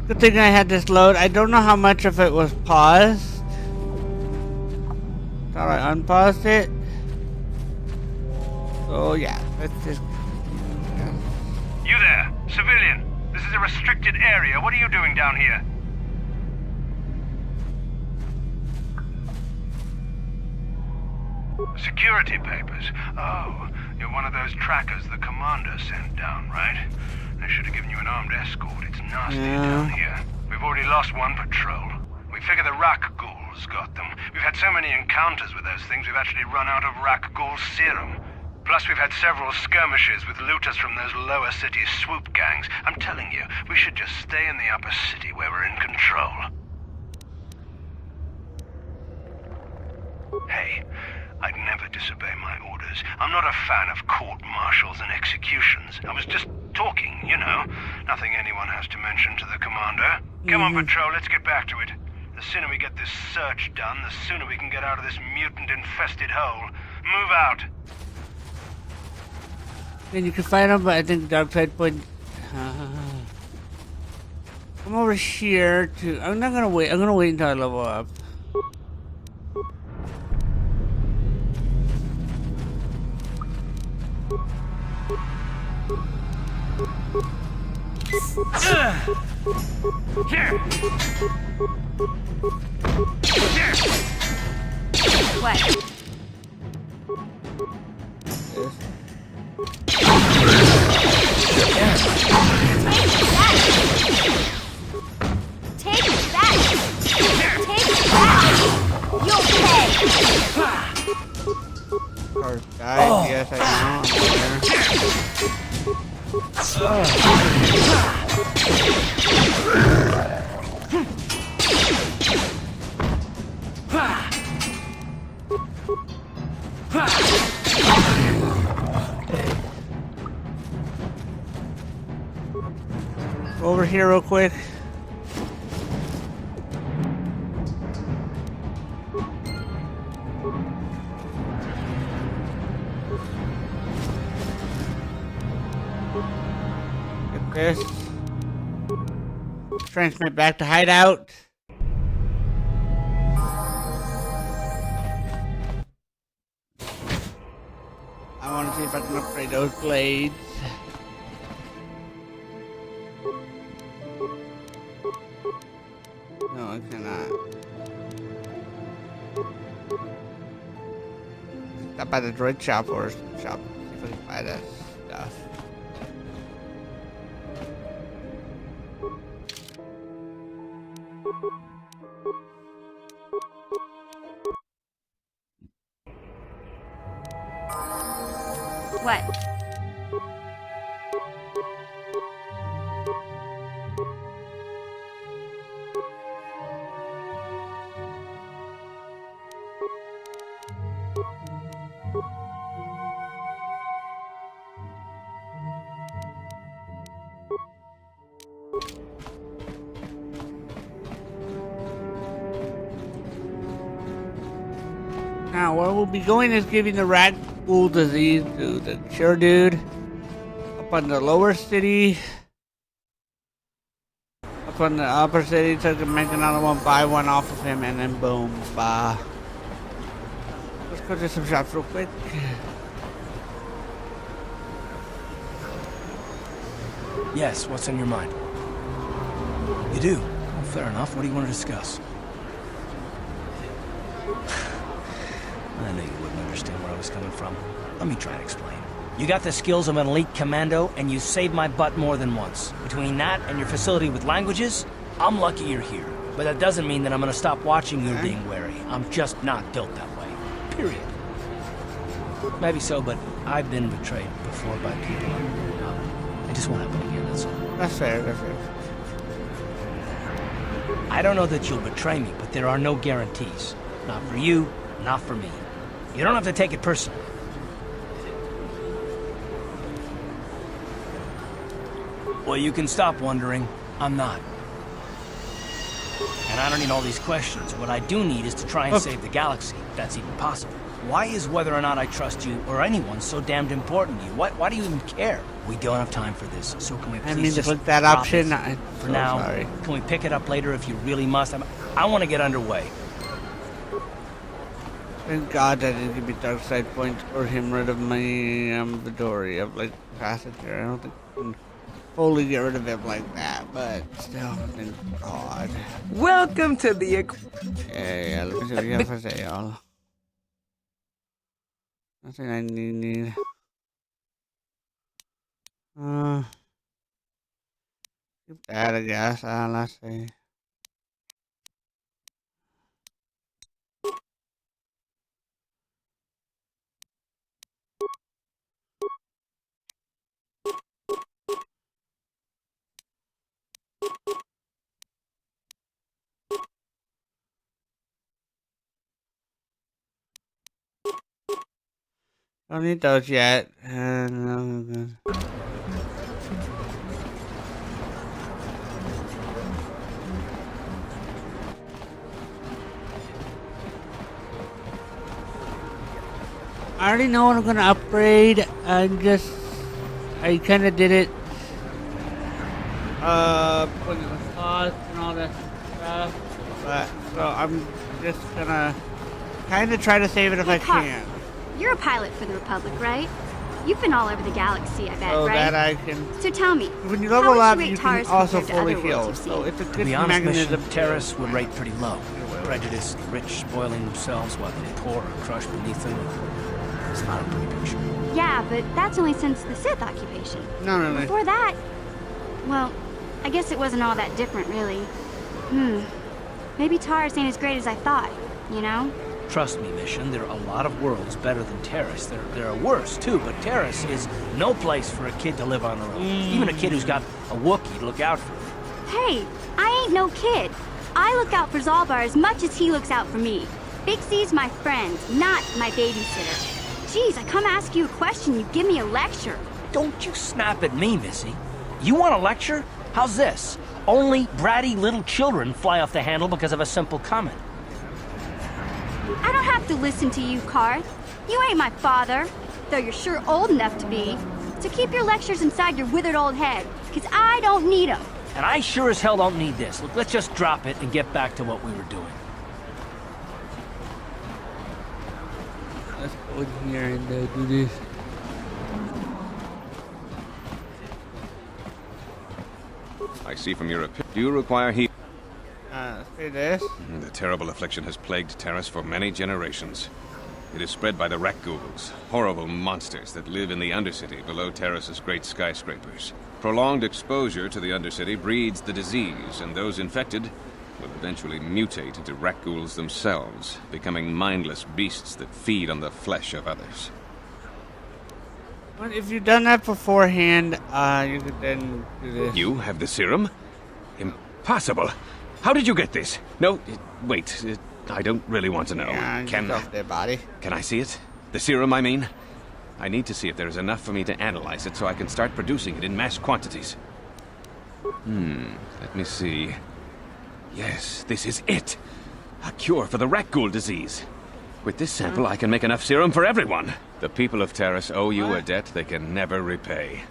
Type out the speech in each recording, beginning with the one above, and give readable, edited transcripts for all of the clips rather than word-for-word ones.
Good thing I had this load. I don't know how much of it was paused. Thought I unpaused it. So yeah, let's just... You there, civilian. This is a restricted area. What are you doing down here? Security papers. Oh, you're one of those trackers the commander sent down, right? They should have given you an armed escort. It's nasty down here. We've already lost one patrol. We figure the Rakghouls got them. We've had so many encounters with those things, we've actually run out of Rakghoul serum. Plus, we've had several skirmishes with looters from those lower city swoop gangs. I'm telling you, we should just stay in the upper city where we're in control. Hey, I'd never disobey my orders. I'm not a fan of court-martials and executions. I was just talking, you know. Nothing anyone has to mention to the commander. Come on, Patrol, let's get back to it. The sooner we get this search done, the sooner we can get out of this mutant-infested hole. Move out. And you can find them, but I think dark side point. Come over here to. I'm not gonna wait. I'm gonna wait until I level up. Here. What? Take that! Take that! You'll pay! Or die, yes, I know. Over here real quick. Get this. Transmit back to hideout. I want to see if I can upgrade those blades. No, I cannot. Stop by the droid shop or shop. See if I can buy that stuff. What? Now, where we'll be going is giving the Rakghoul Disease to the Cure Dude up on the lower city, up on the upper city, so I can make another one, buy one off of him, and then boom, bah. Let's go to some shops real quick. Yes, what's on your mind? You do? Well, fair enough. What do you want to discuss? I knew you wouldn't understand where I was coming from. Let me try and explain. You got the skills of an elite commando, and you saved my butt more than once. Between that and your facility with languages, I'm lucky you're here. But that doesn't mean that I'm gonna stop watching you being wary. I'm just not built that way. Period. Maybe so, but I've been betrayed before by people. I just won't happen again, that's all. That's fair, that's fair. I don't know that you'll betray me, but there are no guarantees. Not for you, not for me. You don't have to take it personally. Well, you can stop wondering. I'm not. And I don't need all these questions. What I do need is to try and save the galaxy, if that's even possible. Why is whether or not I trust you or anyone so damned important to you? Why do you even care? We don't have time for this, so can we please I mean, to just click that drop option. it? For now, sorry. can we pick it up later if you really must? I want to get underway. Thank God that didn't give me dark side points or him rid of my inventory of like passenger. I don't think I can fully get rid of him like that, but still, thank God. Welcome to the Okay, let me see what you have for sale. Nothing I need. Keep that, I guess. Let's see. Don't need those yet. I already know what I'm gonna upgrade. I kind of did it. When it was cost and all that stuff. But so I'm just gonna kind of try to save it if I Carl, can. You're a pilot for the Republic, right? You've been all over the galaxy, I bet, So right? that I can. So tell me, When you how level would up, rate you Taurus can also compared to fully other heal. worlds you've So seen? it's a To good be honest, mechanism. Mission, terrorists would rate pretty low. Prejudiced, rich, spoiling themselves while the poor are crushed beneath them. It's not a pretty picture. Yeah, but that's only since the Sith occupation. No, really. Before that, well, I guess it wasn't all that different, really. Maybe Taurus ain't as great as I thought, you know? Trust me, Mission, there are a lot of worlds better than Terrace. There are worse, too, but Terrace is no place for a kid to live on their own. Even a kid who's got a Wookiee to look out for. Hey, I ain't no kid. I look out for Zalbar as much as he looks out for me. Big C's my friend, not my babysitter. Jeez, I come ask you a question, you give me a lecture. Don't you snap at me, Missy. You want a lecture? How's this? Only bratty little children fly off the handle because of a simple comment. I don't have to listen to you, Karth. You ain't my father, though you're sure old enough to be. So keep your lectures inside your withered old head, because I don't need them. And I sure as hell don't need this. Look, let's just drop it and get back to what we were doing. Let's go in here and do this. I see from your opinion. Do you require heat? See this? The terrible affliction has plagued Terrace for many generations. It is spread by the Rakghouls, horrible monsters that live in the Undercity below Terrace's great skyscrapers. Prolonged exposure to the Undercity breeds the disease, and those infected will eventually mutate into Rakghouls themselves, becoming mindless beasts that feed on the flesh of others. Well, if you've done that beforehand, you could then do this. You have the serum? Impossible! How did you get this? No, wait, I don't really want to know. Yeah, Can off their body. I see it? The serum, I mean? I need to see if there is enough for me to analyze it so I can start producing it in mass quantities. Let me see. Yes, this is it. A cure for the Rakghoul Disease. With this sample, I can make enough serum for everyone. The people of Terrace owe you a debt they can never repay.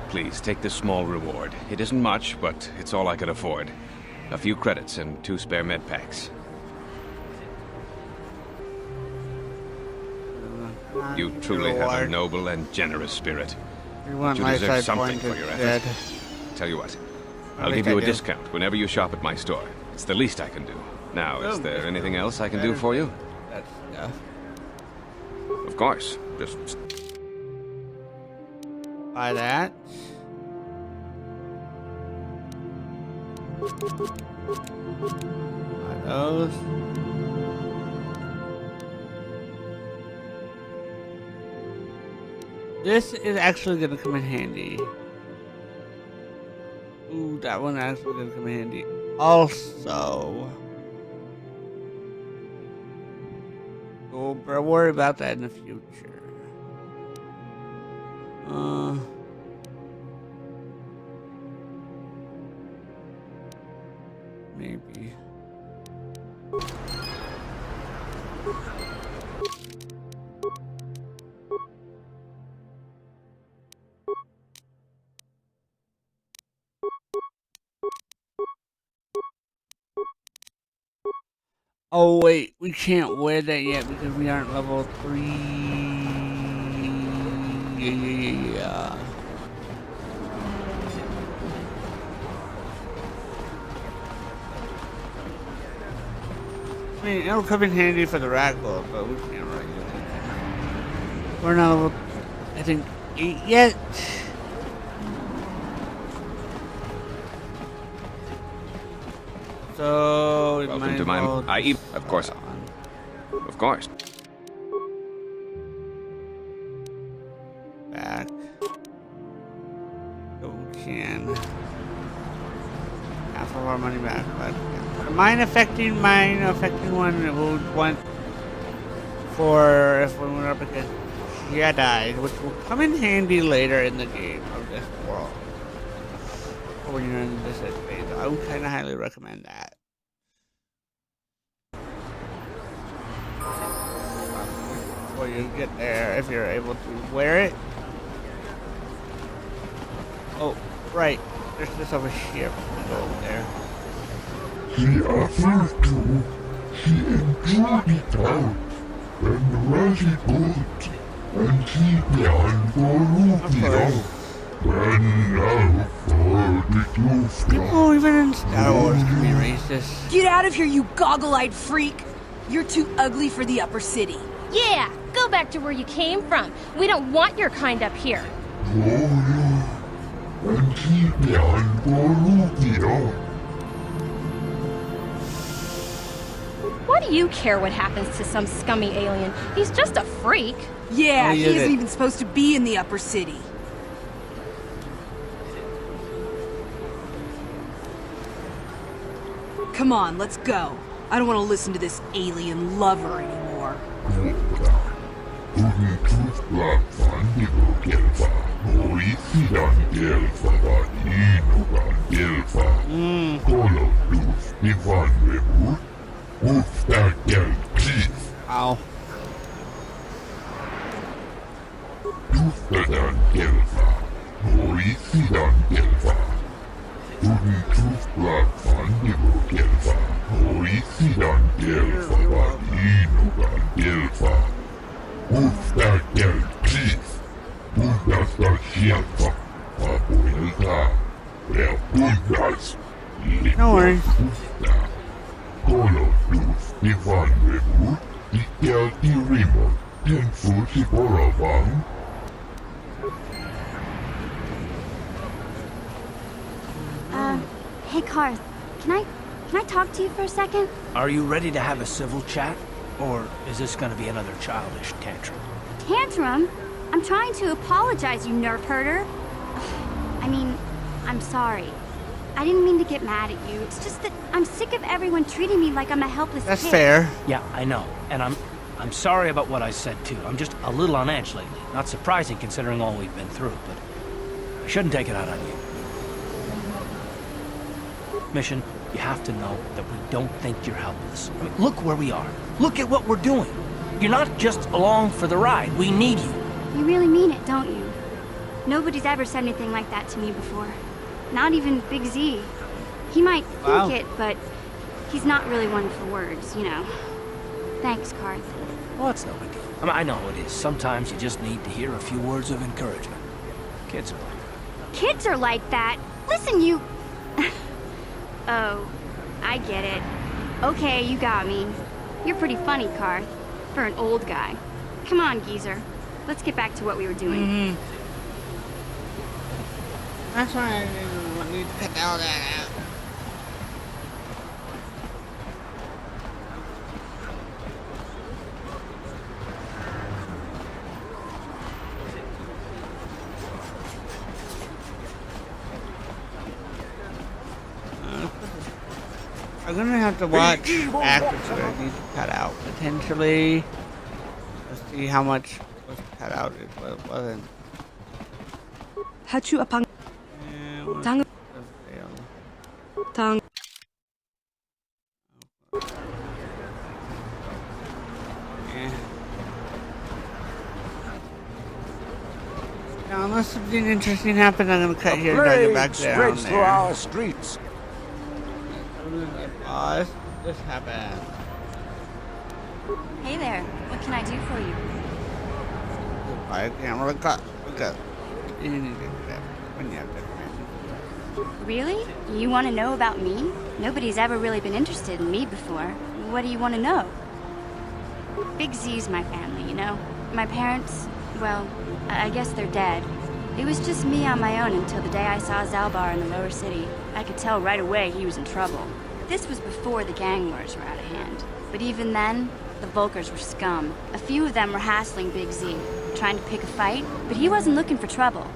Please, take this small reward. It isn't much, but it's all I could afford. A few credits and 2 spare med packs. You truly have a noble and generous spirit. You want You my deserve side something point for your instead. efforts. Tell you what, I'll think give you I a do. discount whenever you shop at my store. It's the least I can do. Now, is there anything else I can do for you? That's stuff. Of course. Just Buy that. Buy those. This is actually gonna come in handy. Ooh, that one actually gonna come in handy. Also, we'll worry about that in the future. Maybe. Oh wait, we can't wear that yet because we aren't level 3. Yeah. I mean, it'll come in handy for the Rakghoul, but we can't really do anything. We're not level, I think, 8 yet. So it Welcome might to my... well Of course. Of course. back. So we can half of our money back, but yeah. Mine affecting one it will want for if we went up against Jedi, which will come in handy later in the game of this world. Or when you're in this phase. I would kinda highly recommend that. Before you get there, if you're able to wear it. Oh, right. There's this over here. Go over there. He offered to. He enjoyed it out. And really good. And he planned for Rufio. And now for the truth. People even in Star Wars can be racist. Get out of here, you goggle-eyed freak! You're too ugly for the upper city. Yeah, go back to where you came from. We don't want your kind up here. And he planned for Rufio. What do you care what happens to some scummy alien? He's just a freak. Yeah, Oh, he yeah, isn't that- even supposed to be in the upper city. Come on, let's go. I don't want to listen to this alien lover anymore. Ow. No worries. Hey, Karth, can I talk to you for a second? Are you ready to have a civil chat? Or is this gonna be another childish tantrum? Tantrum? I'm trying to apologize, you nerf herder. I mean, I'm sorry. I didn't mean to get mad at you. It's just that I'm sick of everyone treating me like I'm a helpless That's kid. fair. Yeah, I know. And I'm sorry about what I said too. I'm just a little on edge lately. Not surprising considering all we've been through, but I shouldn't take it out on you. Mission, you have to know that we don't think you're helpless. I mean, look where we are. Look at what we're doing. You're not just along for the ride. We need you. You really mean it, don't you? Nobody's ever said anything like that to me before. Not even Big Z. He might Wow. think it, but he's not really one for words, you know. Thanks, Karth. Well, it's no big deal. I mean, I know it is. Sometimes you just need to hear a few words of encouragement. Kids are like that. Kids are like that. Listen, you... Oh, I get it. Okay, you got me. You're pretty funny, Karth. For an old guy. Come on, geezer. Let's get back to what we were doing. That's why I didn't need to cut all that out. I'm gonna have to watch actors that I need to cut out potentially. Let's see how much was cut out and what wasn't. Hachu apang Yeah, what Tang- failed. tang. Yeah. Now, unless something interesting happens, I'm gonna cut here and drag it back down spreads there. through our streets. Oh, this happened. Hey there. What can I do for you? I can't really cut. Okay. Really? You want to know about me? Nobody's ever really been interested in me before. What do you want to know? Big Z's my family, you know? My parents, well, I guess they're dead. It was just me on my own until the day I saw Zalbar in the lower city. I could tell right away he was in trouble. This was before the gang wars were out of hand. But even then, the Volkers were scum. A few of them were hassling Big Z, trying to pick a fight, but he wasn't looking for trouble.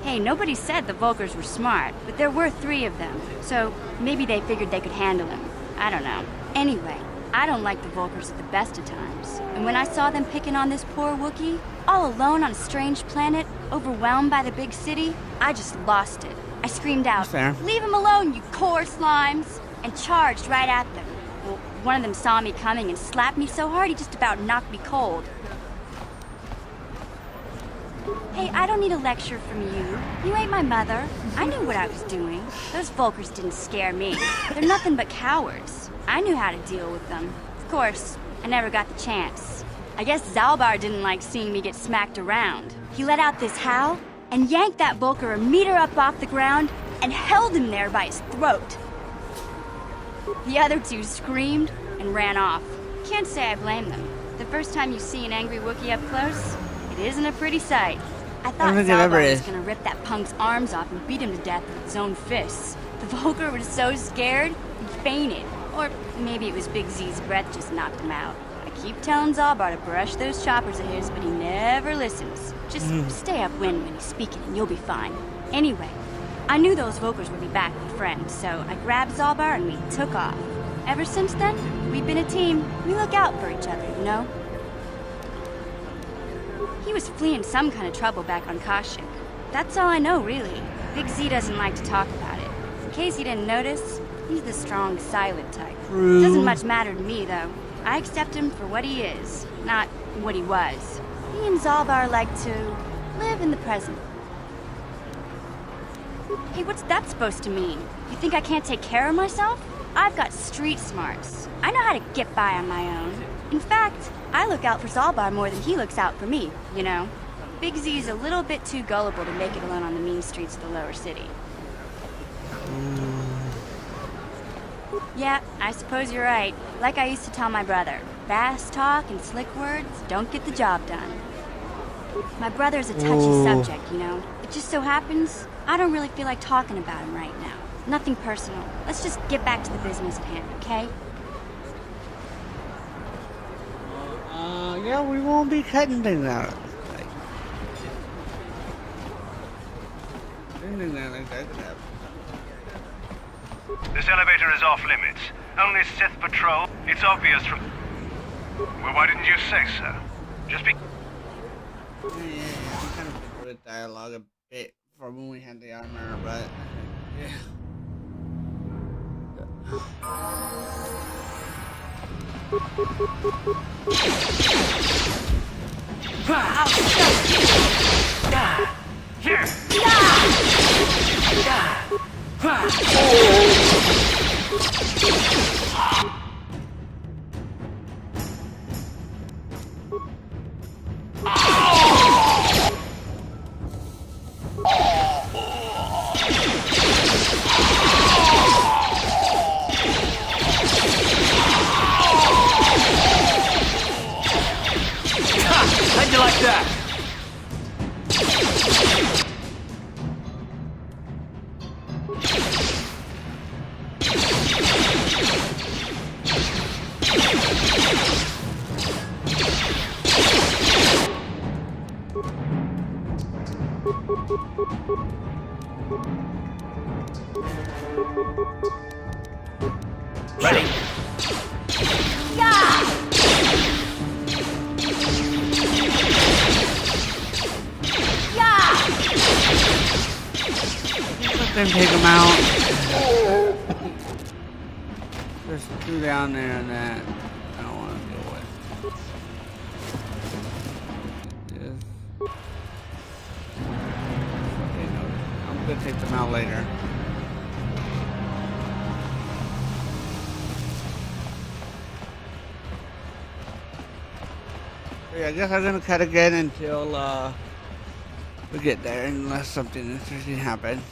Hey, nobody said the Volkers were smart, but there were 3 of them, so maybe they figured they could handle him. I don't know. Anyway, I don't like the Volkers at the best of times. And when I saw them picking on this poor Wookiee, all alone on a strange planet, overwhelmed by the big city, I just lost it. I screamed out, "Leave him alone, you core slimes!" and charged right at them. Well, one of them saw me coming and slapped me so hard he just about knocked me cold. Hey, I don't need a lecture from you. You ain't my mother. I knew what I was doing. Those Volkers didn't scare me. They're nothing but cowards. I knew how to deal with them. Of course, I never got the chance. I guess Zalbar didn't like seeing me get smacked around. He let out this howl and yanked that Volker a meter up off the ground and held him there by his throat. The other 2 screamed and ran off. Can't say I blame them. The first time you see an angry Wookiee up close, it isn't a pretty sight. I thought Zalbar was gonna rip that punk's arms off and beat him to death with his own fists. The Volker was so scared, he fainted. Or maybe it was Big Z's breath just knocked him out. I keep telling Zalbar to brush those choppers of his, but he never listens. Just stay upwind when he's speaking and you'll be fine. Anyway, I knew those Volkers would be back with friends, so I grabbed Zalbar and we took off. Ever since then, we've been a team. We look out for each other, you know? He was fleeing some kind of trouble back on Kashyyyk. That's all I know, really. Big Z doesn't like to talk about it. In case you didn't notice, he's the strong, silent type. Doesn't much matter to me, though. I accept him for what he is, not what he was. He and Zalbar like to live in the present. Hey, what's that supposed to mean? You think I can't take care of myself? I've got street smarts. I know how to get by on my own. In fact, I look out for Zalbar more than he looks out for me, you know? Big Z's a little bit too gullible to make it alone on the mean streets of the lower city. Yeah, I suppose you're right. Like I used to tell my brother, fast talk and slick words don't get the job done. My brother's a touchy subject, you know? It just so happens, I don't really feel like talking about him right now. Nothing personal. Let's just get back to the business at hand, okay? Yeah, we won't be cutting things out. This elevator is off limits. Only Sith patrol. It's obvious from... Well, why didn't you say so? Just be... Yeah, we kind of put a dialogue a bit for when we had the armor, but... Yeah. Here! How'd you like that? Ready? Let them take them out. There's 2 down there and that I don't want to deal with. Okay, no, I'm gonna take them out later. yeah, I guess I'm gonna cut again until we get there, unless something interesting happens.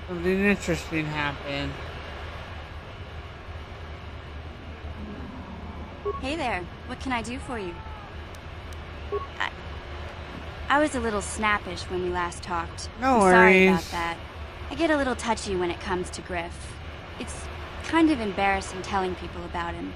Something interesting happened. Hey there, what can I do for you? I was a little snappish when we last talked. No I'm sorry worries. about that. I get a little touchy when it comes to Griff. It's kind of embarrassing telling people about him.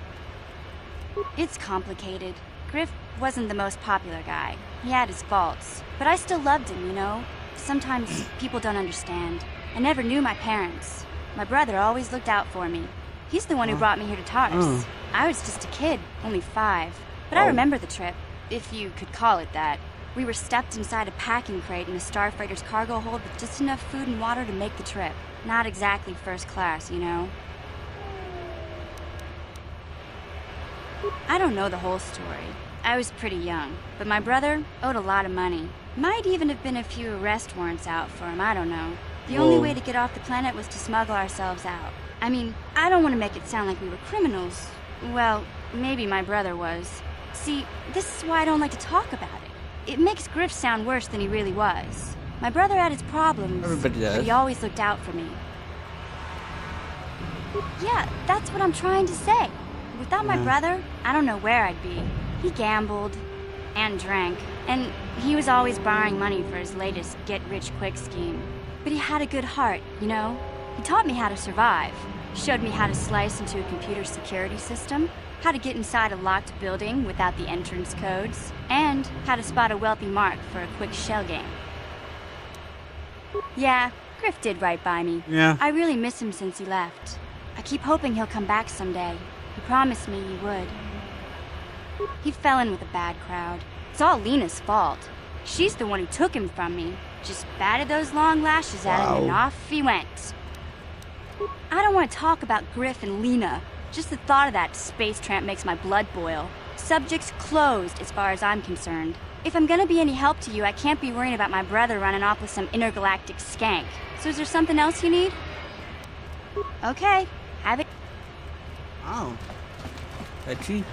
It's complicated. Griff wasn't the most popular guy. He had his faults. But I still loved him, you know? Sometimes people don't understand. I never knew my parents. My brother always looked out for me. He's the one who brought me here to Taurus. I was just a kid, only 5. But I remember the trip, if you could call it that. We were stuffed inside a packing crate in a starfreighter's cargo hold with just enough food and water to make the trip. Not exactly first class, you know? I don't know the whole story. I was pretty young, but my brother owed a lot of money. Might even have been a few arrest warrants out for him, I don't know. The only way to get off the planet was to smuggle ourselves out. I mean, I don't want to make it sound like we were criminals. Well, maybe my brother was. See, this is why I don't like to talk about it. It makes Griff sound worse than he really was. My brother had his problems, Everybody does. but he always looked out for me. Yeah, that's what I'm trying to say. Without my brother, I don't know where I'd be. He gambled and drank, and he was always borrowing money for his latest get-rich-quick scheme. But he had a good heart, you know? He taught me how to survive, showed me how to slice into a computer security system, how to get inside a locked building without the entrance codes, and how to spot a wealthy mark for a quick shell game. Yeah, Griff did right by me. Yeah. I really miss him since he left. I keep hoping he'll come back someday. He promised me he would. He fell in with a bad crowd. It's all Lena's fault. She's the one who took him from me. Just batted those long lashes at him and off he went. I don't want to talk about Griff and Lena. Just the thought of that space tramp makes my blood boil. Subject's closed as far as I'm concerned. If I'm gonna be any help to you, I can't be worrying about my brother running off with some intergalactic skank. So is there something else you need? Okay, have it. Oh. Touchy.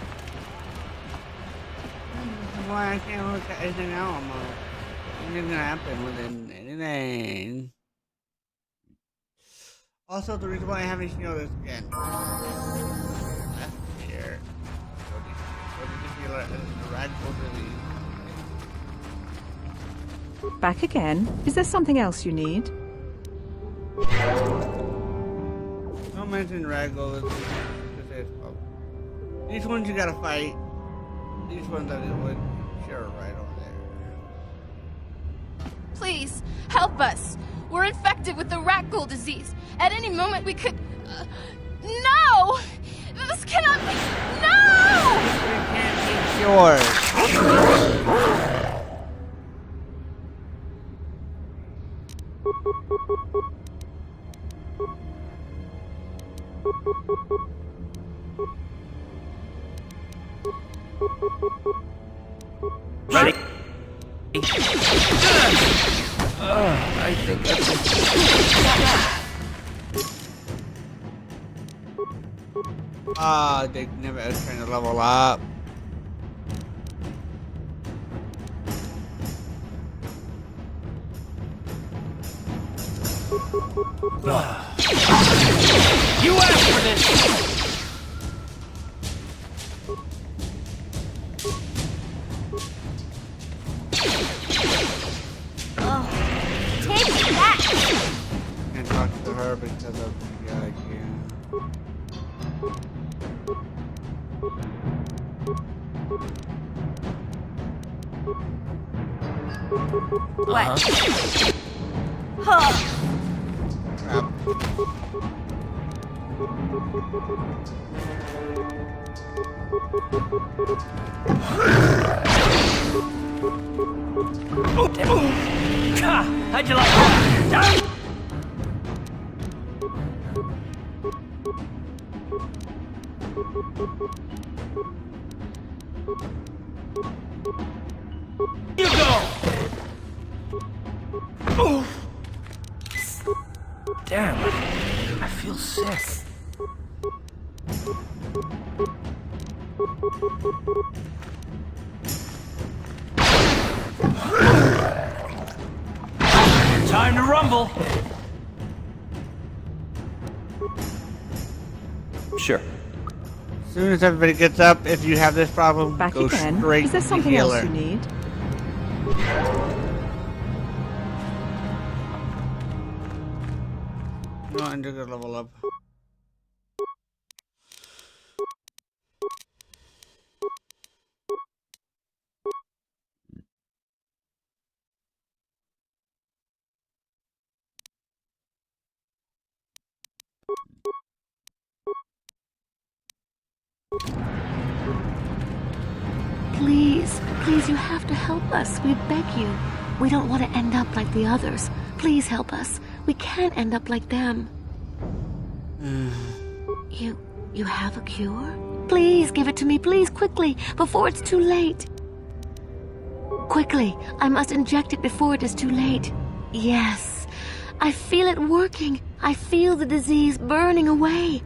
Why I can't look at anything now almost. Anything gonna happen within anything. Also, the reason why I haven't seen all this again. Last year. The Rakghoul Disease. Back again? Is there something else you need? Don't mention Rakghoul Disease. These ones you gotta fight. These ones I would share right over there. Please, help us. We're infected with the Rakghoul Disease. At any moment we could... no! This cannot be... No! It's yours. Ready? I think that's they never was trying to level up. You asked for this! Take that! Can't talk to her because of the idea. What? Crap. How'd you like that? You go! Damn, I feel sick. Time to rumble. Sure. As soon as everybody gets up, if you have this problem, Back go again? straight Is there to the something else healer. you need? No, I'm just gonna level up. Please, please, you have to help us. We beg you. We don't want to end up like the others. Please help us. We can't end up like them. You have a cure? Please give it to me, please, quickly, before it's too late. Quickly, I must inject it before it is too late. Yes, I feel it working. I feel the disease burning away.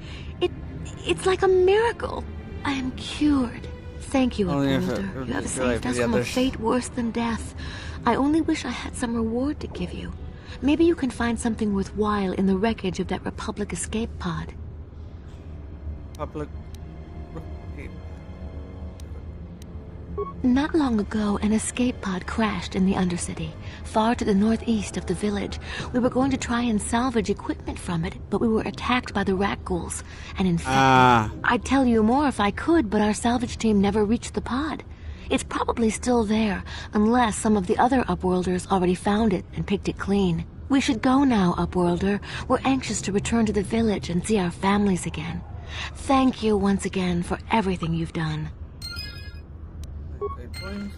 It's like a miracle. I am cured. Thank you, Only if Upholder. You have if saved the us from a others. fate worse than death. I only wish I had some reward to give you. Maybe you can find something worthwhile in the wreckage of that Republic escape pod. Public. Okay. Not long ago, an escape pod crashed in the Undercity, far to the northeast of the village. We were going to try and salvage equipment from it, but we were attacked by the Rakghouls and infected. I'd tell you more if I could, but our salvage team never reached the pod. It's probably still there, unless some of the other Upworlders already found it and picked it clean. We should go now, Upworlder. We're anxious to return to the village and see our families again. Thank you once again for everything you've done. Good points.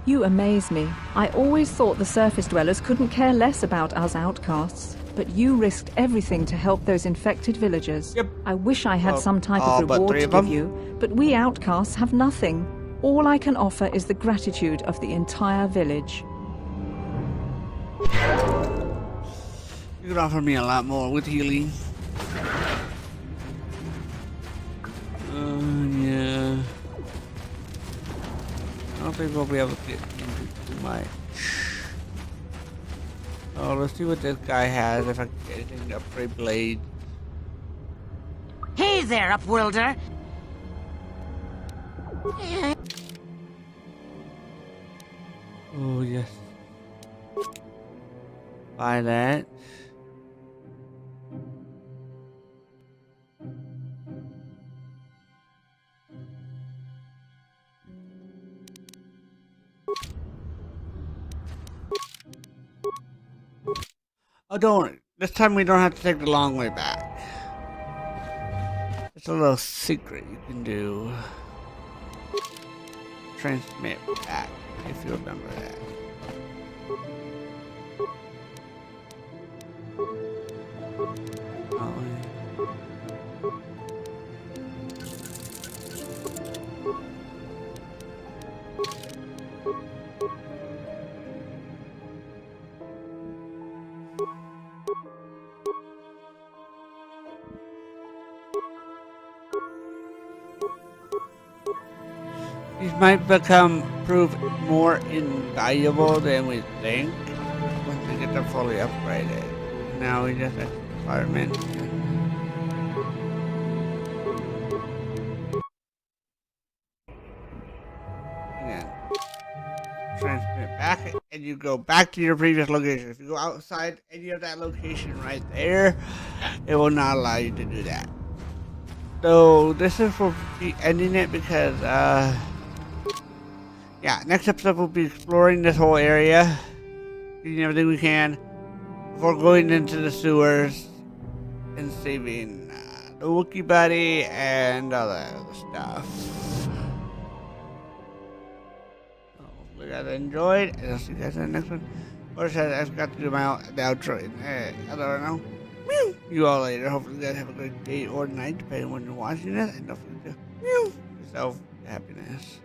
You amaze me. I always thought the surface dwellers couldn't care less about us outcasts. But you risked everything to help those infected villagers. Yep. I wish I had Well, some type all of but reward three to of give them. you, but we outcasts have nothing. All I can offer is the gratitude of the entire village. You could offer me a lot more with healing. Yeah. I don't think we'll be able to get into too much. Oh, let's see what this guy has, if I can get anything to upgrade blade. Hey there, Upworlder. Oh, yes. Buy that. Oh, don't worry. This time we don't have to take the long way back. It's a little secret you can do. Transmit back, if you remember that. Oh, these might prove more invaluable than we think once we get them fully upgraded. Now we just have firemen. Again. Transmit back and you go back to your previous location. If you go outside any of that location right there, it will not allow you to do that. So this is for ending it because yeah, next episode we'll be exploring this whole area, getting everything we can before going into the sewers and saving the Wookiee buddy and all that other stuff. So hopefully you guys enjoyed, and I'll see you guys in the next one. Or I forgot to do my the outro. I don't know. You all later. Hopefully you guys have a great day or night, depending on when you're watching it. And don't forget to yourself happiness.